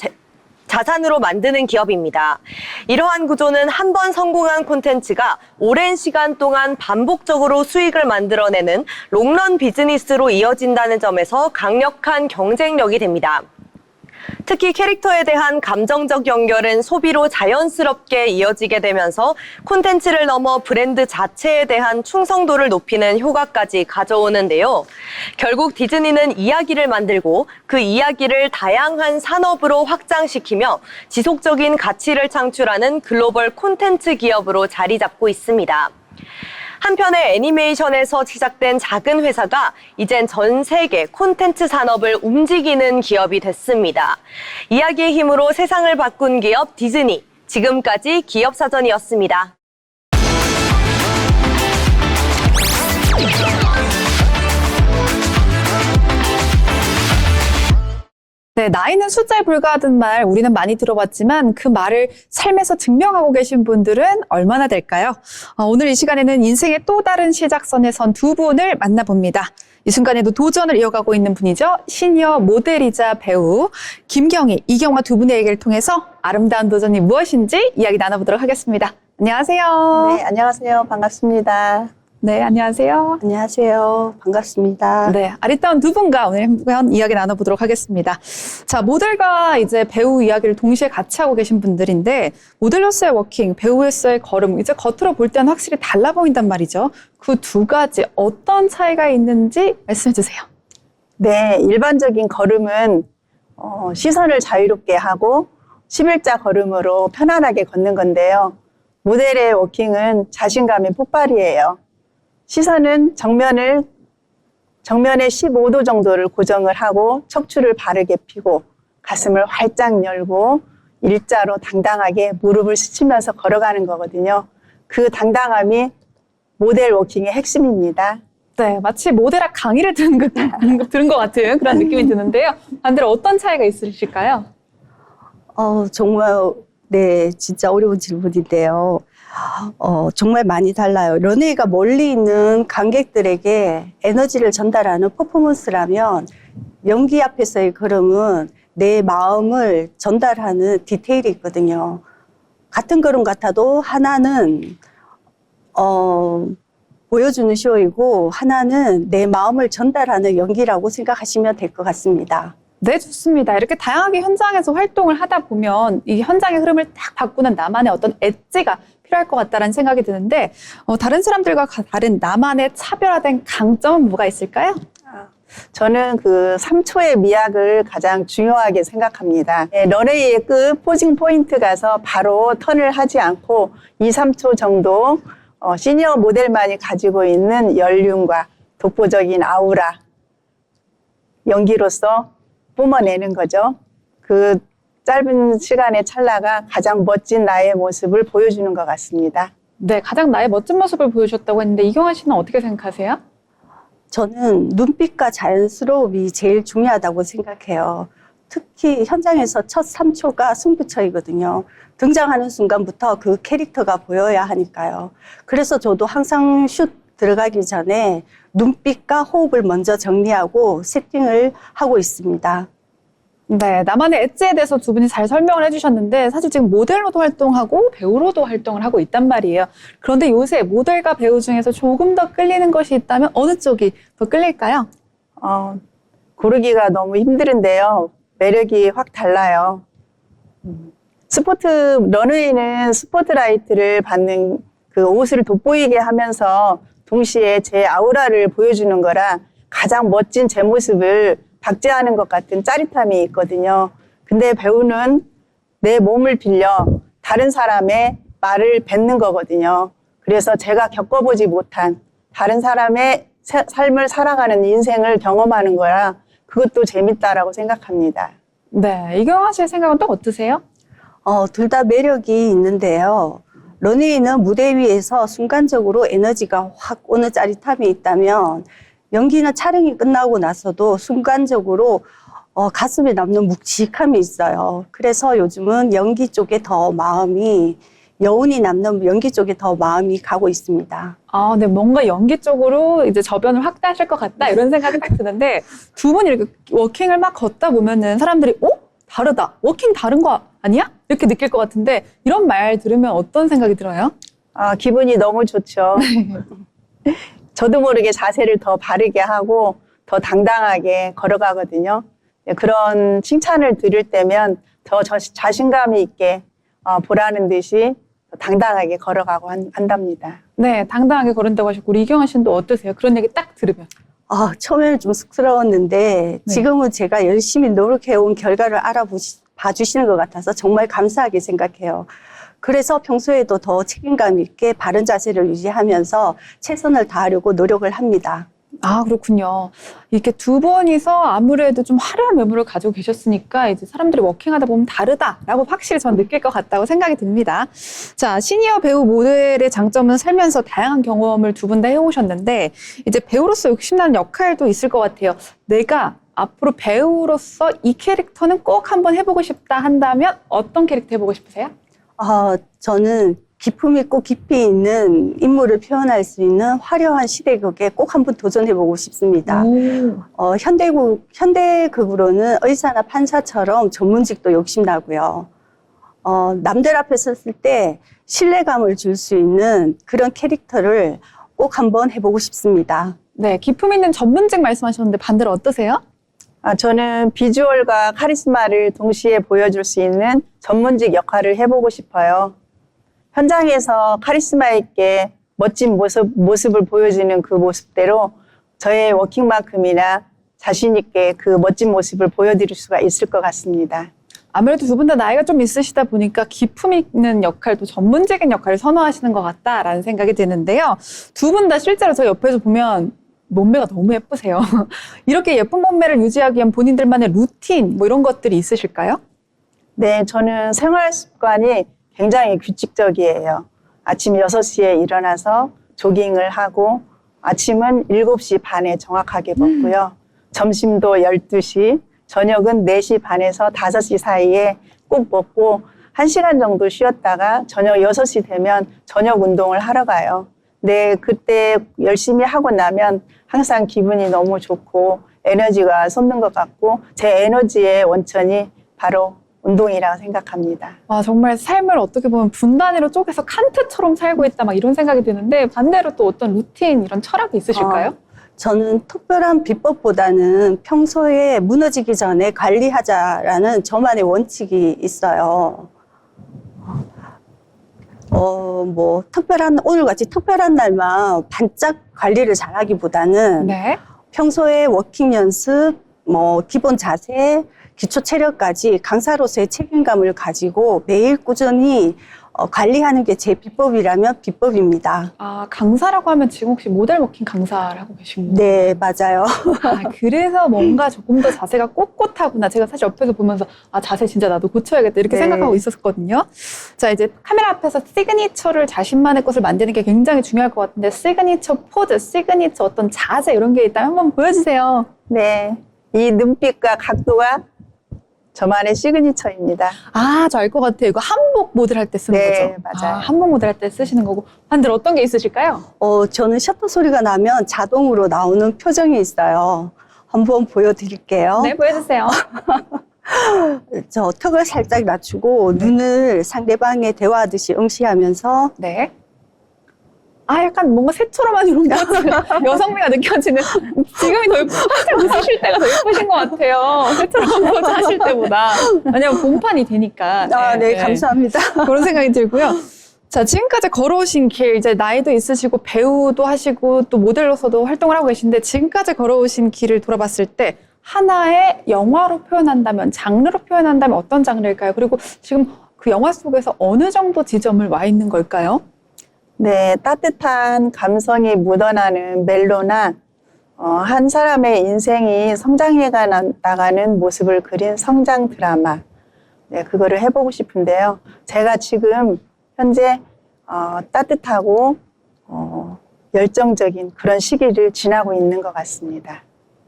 자산으로 만드는 기업입니다. 이러한 구조는 한 번 성공한 콘텐츠가 오랜 시간 동안 반복적으로 수익을 만들어내는 롱런 비즈니스로 이어진다는 점에서 강력한 경쟁력이 됩니다. 특히 캐릭터에 대한 감정적 연결은 소비로 자연스럽게 이어지게 되면서 콘텐츠를 넘어 브랜드 자체에 대한 충성도를 높이는 효과까지 가져오는데요. 결국 디즈니는 이야기를 만들고 그 이야기를 다양한 산업으로 확장시키며 지속적인 가치를 창출하는 글로벌 콘텐츠 기업으로 자리 잡고 있습니다. 한편의 애니메이션에서 시작된 작은 회사가 이젠 전 세계 콘텐츠 산업을 움직이는 기업이 됐습니다. 이야기의 힘으로 세상을 바꾼 기업 디즈니. 지금까지 기업사전이었습니다. 네, 나이는 숫자에 불과하던 말 우리는 많이 들어봤지만 그 말을 삶에서 증명하고 계신 분들은 얼마나 될까요? 오늘 이 시간에는 인생의 또 다른 시작선에 선 두 분을 만나봅니다. 이 순간에도 도전을 이어가고 있는 분이죠. 시니어 모델이자 배우 김경희, 이경화 두 분의 얘기를 통해서 아름다운 도전이 무엇인지 이야기 나눠보도록 하겠습니다. 안녕하세요. 네, 안녕하세요. 반갑습니다. 네, 안녕하세요. 안녕하세요. 반갑습니다. 네, 아리따운 두 분과 오늘 한번 이야기 나눠보도록 하겠습니다. 자, 모델과 이제 배우 이야기를 동시에 같이 하고 계신 분들인데 모델로서의 워킹, 배우로서의 걸음, 이제 겉으로 볼 때는 확실히 달라 보인단 말이죠. 그 두 가지 어떤 차이가 있는지 말씀해 주세요. 네, 일반적인 걸음은 시선을 자유롭게 하고 11자 걸음으로 편안하게 걷는 건데요. 모델의 워킹은 자신감의 폭발이에요. 시선은 정면에 15도 정도를 고정을 하고 척추를 바르게 펴고 가슴을 활짝 열고 일자로 당당하게 무릎을 스치면서 걸어가는 거거든요. 그 당당함이 모델 워킹의 핵심입니다. 네, 마치 모델학 강의를 들은 것 같은 그런 느낌이 드는데요. 반대로 어떤 차이가 있으실까요? 정말, 네, 진짜 어려운 질문인데요. 정말 많이 달라요. 런웨이가 멀리 있는 관객들에게 에너지를 전달하는 퍼포먼스라면 연기 앞에서의 걸음은 내 마음을 전달하는 디테일이 있거든요. 같은 걸음 같아도 하나는 보여주는 쇼이고 하나는 내 마음을 전달하는 연기라고 생각하시면 될 것 같습니다. 네, 좋습니다. 이렇게 다양하게 현장에서 활동을 하다 보면 이 현장의 흐름을 딱 바꾸는 나만의 어떤 엣지가 필요할 것 같다는 생각이 드는데 다른 사람들과 다른 나만의 차별화된 강점은 뭐가 있을까요? 저는 그 3초의 미학을 가장 중요하게 생각합니다. 네, 런웨이의 끝 포징 포인트 가서 바로 턴을 하지 않고 2, 3초 정도 시니어 모델만이 가지고 있는 연륜과 독보적인 아우라, 연기로서 뿜어내는 거죠. 그 짧은 시간의 찰나가 가장 멋진 나의 모습을 보여주는 것 같습니다. 네, 가장 나의 멋진 모습을 보여줬다고 했는데 이경화 씨는 어떻게 생각하세요? 저는 눈빛과 자연스러움이 제일 중요하다고 생각해요. 특히 현장에서 첫 3초가 승부처이거든요. 등장하는 순간부터 그 캐릭터가 보여야 하니까요. 그래서 저도 항상 슛 들어가기 전에 눈빛과 호흡을 먼저 정리하고 세팅을 하고 있습니다. 네, 나만의 엣지에 대해서 두 분이 잘 설명을 해주셨는데 사실 지금 모델로도 활동하고 배우로도 활동을 하고 있단 말이에요. 그런데 요새 모델과 배우 중에서 조금 더 끌리는 것이 있다면 어느 쪽이 더 끌릴까요? 고르기가 너무 힘들은데요. 매력이 확 달라요. 런웨이는 스포트라이트를 받는 그 옷을 돋보이게 하면서 동시에 제 아우라를 보여주는 거라 가장 멋진 제 모습을 박제하는 것 같은 짜릿함이 있거든요. 근데 배우는 내 몸을 빌려 다른 사람의 말을 뱉는 거거든요. 그래서 제가 겪어보지 못한 다른 사람의 삶을 살아가는 인생을 경험하는 거라 그것도 재밌다라고 생각합니다. 네, 이경아 씨의 생각은 또 어떠세요? 둘 다 매력이 있는데요. 런웨이는 무대 위에서 순간적으로 에너지가 확 오는 짜릿함이 있다면 연기는 촬영이 끝나고 나서도 순간적으로 가슴에 남는 묵직함이 있어요. 그래서 요즘은 연기 쪽에 더 마음이 여운이 남는 연기 쪽에 더 마음이 가고 있습니다. 아, 네, 뭔가 연기 쪽으로 이제 저변을 확대하실 것 같다 이런 생각이 딱 드는데 두 분이 이렇게 워킹을 막 걷다 보면은 사람들이 다르다. 워킹 다른 거 아니야? 이렇게 느낄 것 같은데 이런 말 들으면 어떤 생각이 들어요? 기분이 너무 좋죠. 저도 모르게 자세를 더 바르게 하고 더 당당하게 걸어가거든요. 그런 칭찬을 들을 때면 더 자신감 있게 보라는 듯이 당당하게 걸어가고 한답니다. 네, 당당하게 걸은다고 하셨고 우리 이경아 씨는 또 어떠세요? 그런 얘기 딱 들으면. 처음에는 좀 쑥스러웠는데 네. 지금은 제가 열심히 노력해온 결과를 봐주시는 것 같아서 정말 감사하게 생각해요. 그래서 평소에도 더 책임감 있게 바른 자세를 유지하면서 최선을 다하려고 노력을 합니다. 아, 그렇군요. 이렇게 두 분이서 아무래도 좀 화려한 외모를 가지고 계셨으니까 이제 사람들이 워킹하다 보면 다르다라고 확실히 전 느낄 것 같다고 생각이 듭니다. 자, 시니어 배우 모델의 장점은 살면서 다양한 경험을 두 분 다 해오셨는데 이제 배우로서 욕심나는 역할도 있을 것 같아요. 내가 앞으로 배우로서 이 캐릭터는 꼭 한번 해보고 싶다 한다면 어떤 캐릭터 해보고 싶으세요? 저는 기품 있고 깊이 있는 인물을 표현할 수 있는 화려한 시대극에 꼭 한번 도전해보고 싶습니다. 현대극으로는 의사나 판사처럼 전문직도 욕심나고요. 남들 앞에 섰을 때 신뢰감을 줄 수 있는 그런 캐릭터를 꼭 한번 해보고 싶습니다. 네, 기품 있는 전문직 말씀하셨는데 반대로 어떠세요? 저는 비주얼과 카리스마를 동시에 보여줄 수 있는 전문직 역할을 해보고 싶어요. 현장에서 카리스마 있게 멋진 모습을 보여주는 그 모습대로 저의 워킹만큼이나 자신 있게 그 멋진 모습을 보여드릴 수가 있을 것 같습니다. 아무래도 두 분 다 나이가 좀 있으시다 보니까 기품 있는 역할도 전문적인 역할을 선호하시는 것 같다라는 생각이 드는데요. 두 분 다 실제로 저 옆에서 보면 몸매가 너무 예쁘세요. 이렇게 예쁜 몸매를 유지하기 위한 본인들만의 루틴 이런 것들이 있으실까요? 네, 저는 생활 습관이 굉장히 규칙적이에요. 아침 6시에 일어나서 조깅을 하고 아침은 7시 반에 정확하게 먹고요. 점심도 12시, 저녁은 4시 반에서 5시 사이에 꼭 먹고 1시간 정도 쉬었다가 저녁 6시 되면 저녁 운동을 하러 가요. 네, 그때 열심히 하고 나면 항상 기분이 너무 좋고 에너지가 솟는 것 같고 제 에너지의 원천이 바로 운동이라고 생각합니다. 와, 정말 삶을 어떻게 보면 분단위로 쪼개서 칸트처럼 살고 있다 막 이런 생각이 드는데 반대로 또 어떤 루틴 이런 철학이 있으실까요? 저는 특별한 비법보다는 평소에 무너지기 전에 관리하자라는 저만의 원칙이 있어요. 오늘같이 특별한 날만 반짝 관리를 잘하기보다는 네. 평소에 워킹 연습, 기본 자세, 기초 체력까지 강사로서의 책임감을 가지고 매일 꾸준히 관리하는 게 제 비법이라면 비법입니다. 강사라고 하면 지금 혹시 모델 워킹 강사를 하고 계신 건가요? 네, 맞아요. 그래서 뭔가 조금 더 자세가 꼿꼿하구나. 제가 사실 옆에서 보면서 자세 진짜 나도 고쳐야겠다 이렇게 네. 생각하고 있었거든요. 자, 이제 카메라 앞에서 시그니처를 자신만의 것을 만드는 게 굉장히 중요할 것 같은데 시그니처 포즈, 시그니처 어떤 자세 이런 게 있다면 한번 보여주세요. 네, 이 눈빛과 각도가 저만의 시그니처입니다. 저 알 것 같아요. 이거 한복 모델 할 때 쓰는 네, 거죠? 맞아요. 한복 모델 할 때 쓰시는 거고. 반대로 어떤 게 있으실까요? 저는 셔터 소리가 나면 자동으로 나오는 표정이 있어요. 한번 보여드릴게요. 네, 보여주세요. 저 턱을 살짝 낮추고 눈을 상대방의 대화하듯이 응시하면서 네. 약간 뭔가 새처럼 이런 것 같아요. 여성미가 느껴지는. 지금이 더 한참 웃으실 때가 더 예쁘신 것 같아요. 새처럼 포즈 하실 때보다. 왜냐면 공판이 되니까. 네, 감사합니다. 그런 생각이 들고요. 자, 지금까지 걸어오신 길, 이제 나이도 있으시고 배우도 하시고 또 모델로서도 활동을 하고 계신데 지금까지 걸어오신 길을 돌아봤을 때 하나의 영화로 표현한다면, 장르로 표현한다면 어떤 장르일까요? 그리고 지금 그 영화 속에서 어느 정도 지점을 와 있는 걸까요? 네, 따뜻한 감성이 묻어나는 멜로나 한 사람의 인생이 성장해 나가는 모습을 그린 성장 드라마. 네, 그거를 해보고 싶은데요. 제가 지금 현재 따뜻하고 열정적인 그런 시기를 지나고 있는 것 같습니다.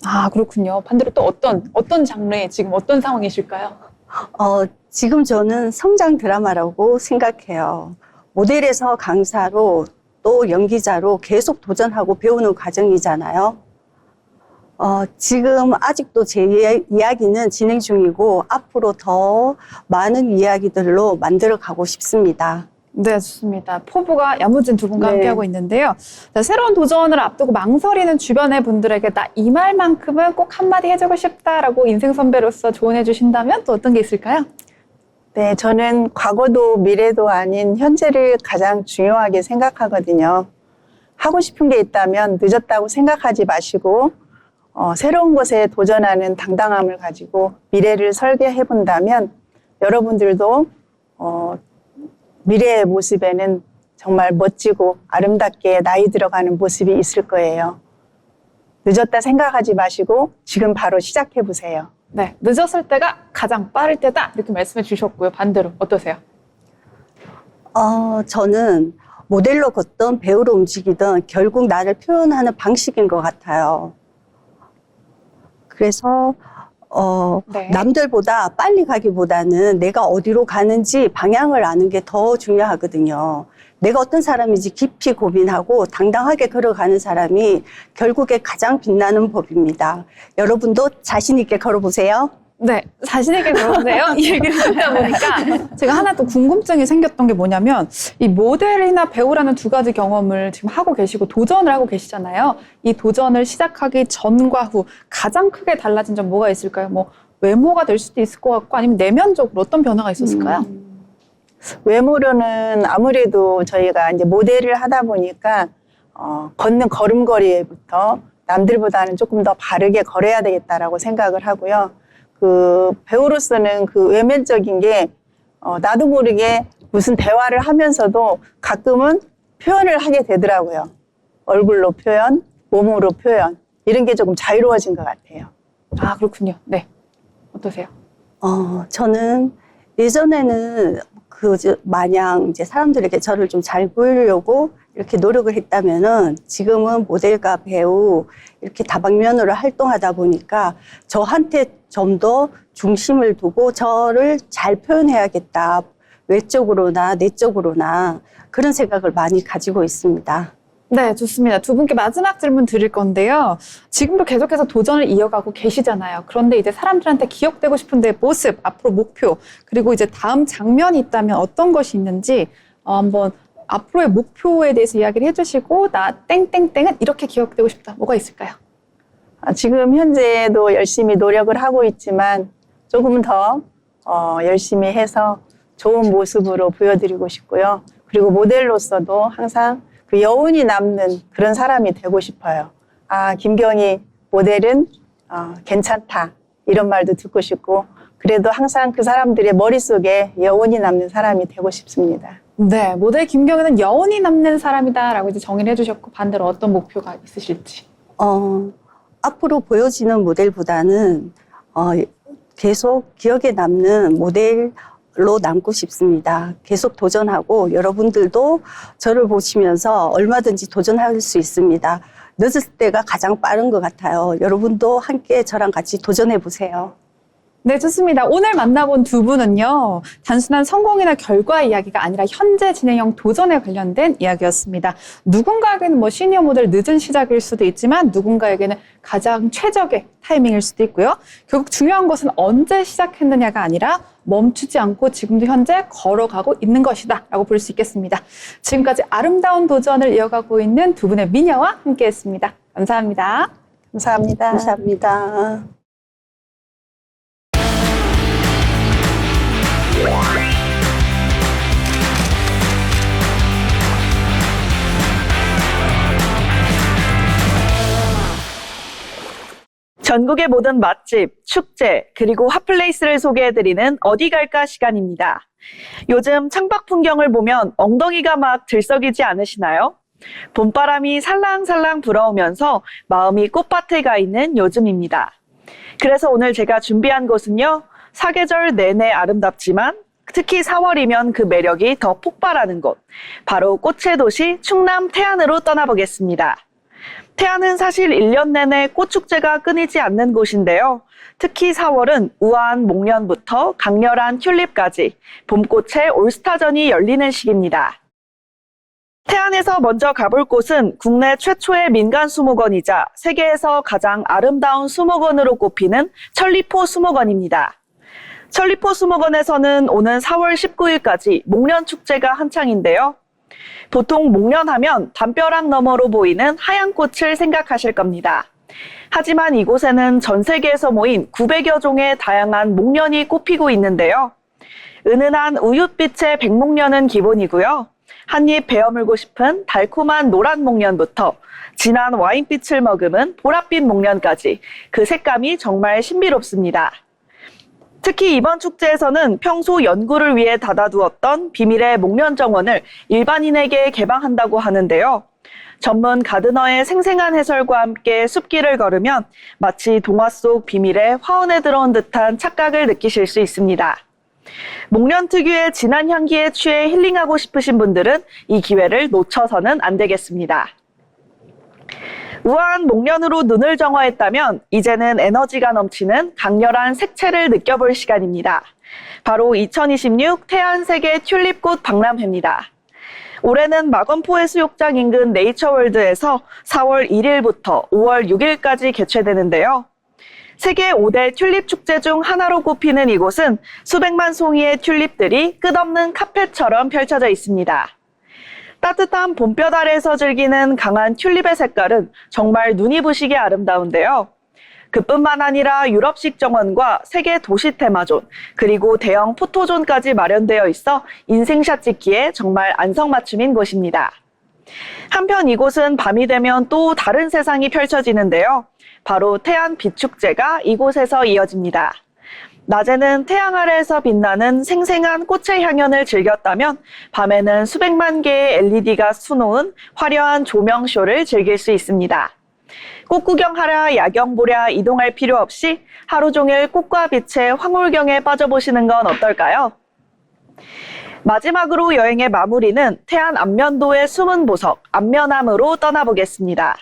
아, 그렇군요. 반대로 또 어떤 장르에 지금 어떤 상황이실까요? 지금 저는 성장 드라마라고 생각해요. 모델에서 강사로 또 연기자로 계속 도전하고 배우는 과정이잖아요. 지금 아직도 제 이야기는 진행 중이고 앞으로 더 많은 이야기들로 만들어 가고 싶습니다. 네, 좋습니다. 포부가 야무진 두 분과 네. 함께하고 있는데요. 자, 새로운 도전을 앞두고 망설이는 주변의 분들에게 나 이 말만큼은 꼭 한마디 해주고 싶다라고 인생 선배로서 조언해 주신다면 또 어떤 게 있을까요? 네, 저는 과거도 미래도 아닌 현재를 가장 중요하게 생각하거든요. 하고 싶은 게 있다면 늦었다고 생각하지 마시고 새로운 것에 도전하는 당당함을 가지고 미래를 설계해 본다면 여러분들도 미래의 모습에는 정말 멋지고 아름답게 나이 들어가는 모습이 있을 거예요. 늦었다 생각하지 마시고 지금 바로 시작해 보세요. 네, 늦었을 때가 가장 빠를 때다 이렇게 말씀해 주셨고요. 반대로 어떠세요? 저는 모델로 걷던 배우로 움직이던 결국 나를 표현하는 방식인 것 같아요. 그래서 네. 남들보다 빨리 가기보다는 내가 어디로 가는지 방향을 아는 게 더 중요하거든요. 내가 어떤 사람인지 깊이 고민하고 당당하게 걸어가는 사람이 결국에 가장 빛나는 법입니다. 여러분도 자신 있게 걸어보세요. 네, 자신 있게 걸어보세요. 이 얘기를 듣다 보니까 제가 하나 또 궁금증이 생겼던 게 뭐냐면 이 모델이나 배우라는 두 가지 경험을 지금 하고 계시고 도전을 하고 계시잖아요. 이 도전을 시작하기 전과 후 가장 크게 달라진 점 뭐가 있을까요? 뭐 외모가 될 수도 있을 것 같고 아니면 내면적으로 어떤 변화가 있었을까요? 외모로는 아무래도 저희가 이제 모델을 하다 보니까 걷는 걸음걸이부터 남들보다는 조금 더 바르게 걸어야 되겠다라고 생각을 하고요. 그 배우로서는 그 외면적인 게 나도 모르게 무슨 대화를 하면서도 가끔은 표현을 하게 되더라고요. 얼굴로 표현, 몸으로 표현 이런 게 조금 자유로워진 것 같아요. 아, 그렇군요. 네, 어떠세요? 저는 예전에는 마냥 이제 사람들에게 저를 좀 잘 보이려고 이렇게 노력을 했다면은 지금은 모델과 배우 이렇게 다방면으로 활동하다 보니까 저한테 좀 더 중심을 두고 저를 잘 표현해야겠다. 외적으로나 내적으로나 그런 생각을 많이 가지고 있습니다. 네, 좋습니다. 두 분께 마지막 질문 드릴 건데요. 지금도 계속해서 도전을 이어가고 계시잖아요. 그런데 이제 사람들한테 기억되고 싶은 데 모습, 앞으로 목표, 그리고 이제 다음 장면이 있다면 어떤 것이 있는지 한번 앞으로의 목표에 대해서 이야기를 해주시고 나 땡땡땡은 이렇게 기억되고 싶다. 뭐가 있을까요? 지금 현재도 열심히 노력을 하고 있지만 조금 더 열심히 해서 좋은 모습으로 보여드리고 싶고요. 그리고 모델로서도 항상 그 여운이 남는 그런 사람이 되고 싶어요. 아, 김경희 모델은 괜찮다. 이런 말도 듣고 싶고 그래도 항상 그 사람들의 머릿속에 여운이 남는 사람이 되고 싶습니다. 네, 모델 김경희는 여운이 남는 사람이다라고 이제 정의를 해주셨고 반대로 어떤 목표가 있으실지. 앞으로 보여지는 모델보다는 계속 기억에 남는 모델로 남고 싶습니다. 계속 도전하고 여러분들도 저를 보시면서 얼마든지 도전할 수 있습니다. 늦을 때가 가장 빠른 것 같아요. 여러분도 함께 저랑 같이 도전해 보세요. 네, 좋습니다. 오늘 만나본 두 분은요, 단순한 성공이나 결과 이야기가 아니라 현재 진행형 도전에 관련된 이야기였습니다. 누군가에게는 뭐 시니어 모델 늦은 시작일 수도 있지만 누군가에게는 가장 최적의 타이밍일 수도 있고요. 결국 중요한 것은 언제 시작했느냐가 아니라 멈추지 않고 지금도 현재 걸어가고 있는 것이다 라고 볼 수 있겠습니다. 지금까지 아름다운 도전을 이어가고 있는 두 분의 미녀와 함께했습니다. 감사합니다. 감사합니다. 감사합니다. 전국의 모든 맛집, 축제, 그리고 핫플레이스를 소개해드리는 어디 갈까 시간입니다. 요즘 창밖 풍경을 보면 엉덩이가 막 들썩이지 않으시나요? 봄바람이 살랑살랑 불어오면서 마음이 꽃밭에 가 있는 요즘입니다. 그래서 오늘 제가 준비한 곳은요, 사계절 내내 아름답지만 특히 4월이면 그 매력이 더 폭발하는 곳, 바로 꽃의 도시 충남 태안으로 떠나보겠습니다. 태안은 사실 1년 내내 꽃축제가 끊이지 않는 곳인데요. 특히 4월은 우아한 목련부터 강렬한 튤립까지 봄꽃의 올스타전이 열리는 시기입니다. 태안에서 먼저 가볼 곳은 국내 최초의 민간 수목원이자 세계에서 가장 아름다운 수목원으로 꼽히는 천리포 수목원입니다. 천리포 수목원에서는 오는 4월 19일까지 목련축제가 한창인데요. 보통 목련하면 담벼락 너머로 보이는 하얀 꽃을 생각하실 겁니다. 하지만 이곳에는 전 세계에서 모인 900여 종의 다양한 목련이 꽃피고 있는데요. 은은한 우윳빛의 백목련은 기본이고요. 한입 베어물고 싶은 달콤한 노란 목련부터 진한 와인빛을 머금은 보랏빛 목련까지 그 색감이 정말 신비롭습니다. 특히 이번 축제에서는 평소 연구를 위해 닫아두었던 비밀의 목련 정원을 일반인에게 개방한다고 하는데요. 전문 가드너의 생생한 해설과 함께 숲길을 걸으면 마치 동화 속 비밀의 화원에 들어온 듯한 착각을 느끼실 수 있습니다. 목련 특유의 진한 향기에 취해 힐링하고 싶으신 분들은 이 기회를 놓쳐서는 안 되겠습니다. 우아한 목련으로 눈을 정화했다면 이제는 에너지가 넘치는 강렬한 색채를 느껴볼 시간입니다. 바로 2026 태안 세계 튤립꽃 박람회입니다. 올해는 마건포해수욕장 인근 네이처월드에서 4월 1일부터 5월 6일까지 개최되는데요. 세계 5대 튤립 축제 중 하나로 꼽히는 이곳은 수백만 송이의 튤립들이 끝없는 카펫처럼 펼쳐져 있습니다. 따뜻한 봄볕 아래에서 즐기는 강한 튤립의 색깔은 정말 눈이 부시게 아름다운데요. 그뿐만 아니라 유럽식 정원과 세계 도시 테마존, 그리고 대형 포토존까지 마련되어 있어 인생샷 찍기에 정말 안성맞춤인 곳입니다. 한편 이곳은 밤이 되면 또 다른 세상이 펼쳐지는데요. 바로 태안 빛축제가 이곳에서 이어집니다. 낮에는 태양 아래에서 빛나는 생생한 꽃의 향연을 즐겼다면 밤에는 수백만 개의 LED가 수놓은 화려한 조명쇼를 즐길 수 있습니다. 꽃 구경하랴 야경 보랴 이동할 필요 없이 하루 종일 꽃과 빛의 황홀경에 빠져보시는 건 어떨까요? 마지막으로 여행의 마무리는 태안 안면도의 숨은 보석 안면암으로 떠나보겠습니다.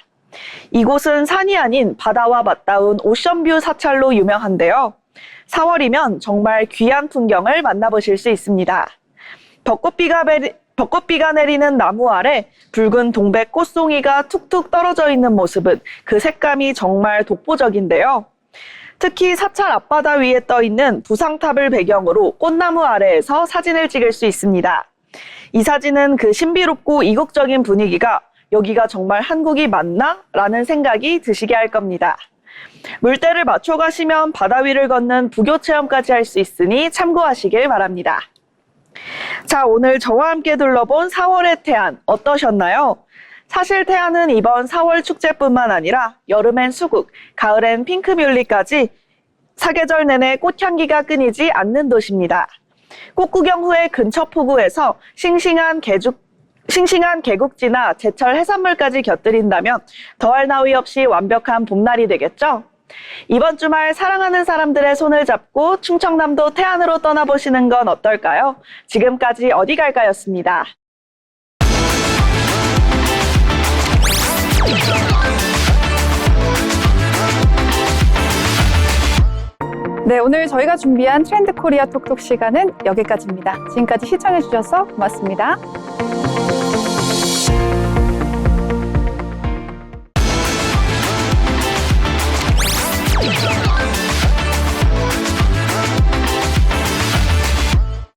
이곳은 산이 아닌 바다와 맞닿은 오션뷰 사찰로 유명한데요. 4월이면 정말 귀한 풍경을 만나보실 수 있습니다. 벚꽃비가 내리는 나무 아래 붉은 동백 꽃송이가 툭툭 떨어져 있는 모습은 그 색감이 정말 독보적인데요. 특히 사찰 앞바다 위에 떠 있는 부상탑을 배경으로 꽃나무 아래에서 사진을 찍을 수 있습니다. 이 사진은 그 신비롭고 이국적인 분위기가 여기가 정말 한국이 맞나? 라는 생각이 드시게 할 겁니다. 물때를 맞춰 가시면 바다 위를 걷는 부교 체험까지 할 수 있으니 참고하시길 바랍니다. 자, 오늘 저와 함께 둘러본 4월의 태안 어떠셨나요? 사실 태안은 이번 4월 축제뿐만 아니라 여름엔 수국, 가을엔 핑크뮬리까지 사계절 내내 꽃향기가 끊이지 않는 도시입니다. 꽃 구경 후에 근처 포구에서 싱싱한 개국지나 제철 해산물까지 곁들인다면 더할 나위 없이 완벽한 봄날이 되겠죠? 이번 주말 사랑하는 사람들의 손을 잡고 충청남도 태안으로 떠나보시는 건 어떨까요? 지금까지 어디 갈까였습니다. 네, 오늘 저희가 준비한 트렌드 코리아 톡톡 시간은 여기까지입니다. 지금까지 시청해주셔서 고맙습니다.